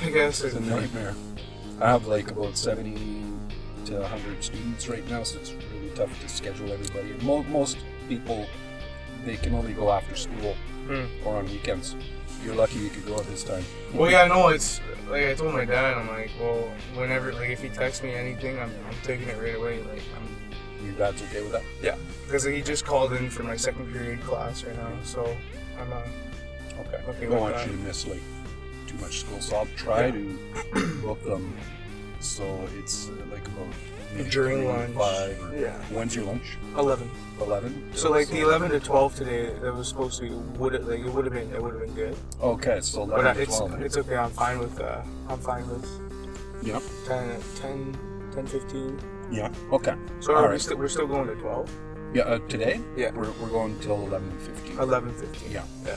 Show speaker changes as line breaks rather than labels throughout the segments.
I guess.
It's a nightmare. I have like about 70 to 100 students right now, so it's really tough to schedule everybody. Most people, they can only go after school or on weekends. You're lucky you could go at this time.
Well, yeah, no, it's like I told my dad, I'm like, well, whenever, like, if he texts me anything, I'm taking it right away. Like,
Your dad's okay with that?
Yeah, because he just called in for my second period class right now, so I'm
okay.
okay.
I don't want you to miss like too much school, so I'll try to book them. So it's like about
during lunch.
5.
Yeah.
When's your lunch?
11.
11.
So like the 11 to 12 today, that was supposed to be it would have been good.
Okay, so 11
But
to 12.
it's okay. I'm fine with
Yeah.
10, 15.
Yeah. Okay.
So
All
are
right.
we're still going to 12?
Yeah. Today?
Yeah.
We're going till 11:15.
11:15.
Yeah.
Yeah.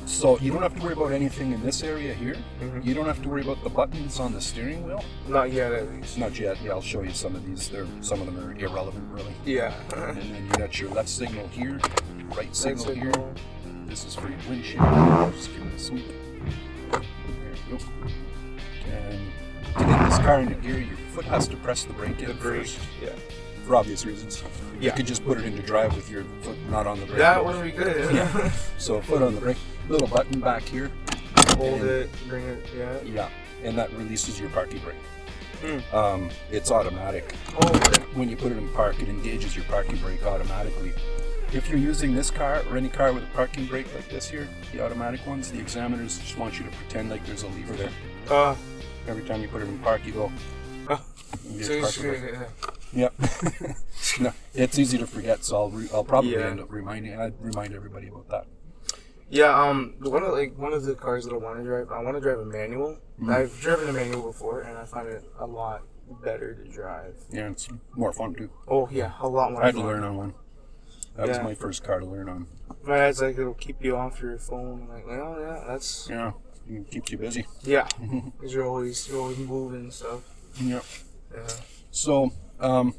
So you don't have to worry about anything in this area here.
Mm-hmm.
You don't have to worry about the buttons on the steering wheel.
Not yet, at least.
Not yet. Yeah, I'll show you some of these. Some of them are irrelevant, really.
Yeah.
And then you got your left signal here, right signal here. This is for your windshield. Just give it a sweep. There you go. And to get this car into gear, your foot has to press the brake in first.
Yeah.
For obvious reasons.
Yeah.
You could just put it into drive with your foot not on the brake.
That would be good.
Yeah. So foot on the brake. Little button back here.
Hold it, bring it, yeah.
Yeah. And that releases your parking brake.
Mm.
It's automatic.
Oh, okay.
When you put it in park, it engages your parking brake automatically. If you're using this car or any car with a parking brake like this here, the automatic ones, the examiners just want you to pretend like there's a lever there. Every time you put it in park, you go. Yep. No, it's easy to forget, so I'll probably end up I'd remind everybody about that.
Yeah. One of the cars that I want to drive a manual. I've driven a manual before, and I find it a lot better to drive.
Yeah, it's more fun too.
Oh yeah, a lot more.
I had to learn on one. That was my first car to learn on.
My dad's like, it'll keep you off your phone. I'm like, oh yeah, that's.
Yeah, it keeps you busy.
Yeah, because you're always moving and stuff.
Yeah.
Yeah.
So, come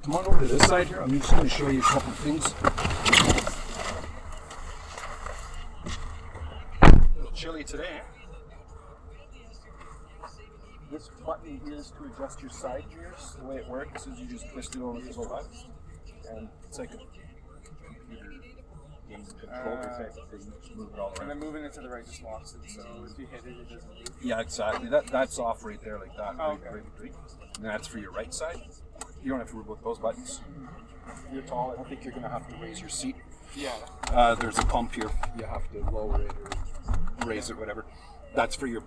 on over to this side here. I'm just going to show you a couple things. A little chilly today. This button here is to adjust your side gears. The way it works is you just twist it over to the left, and it's like a computer game controller type of thing. Just move it all around.
And then moving it to the right just locks it, so if you hit it, it doesn't move.
Yeah, exactly. That's off right there like that.
Oh, okay.
Right. And that's for your right side. You don't have to worry about those buttons. You're tall. I don't think you're going to have to raise your seat.
Yeah.
There's a pump here. You have to lower it or raise it, whatever. That's for your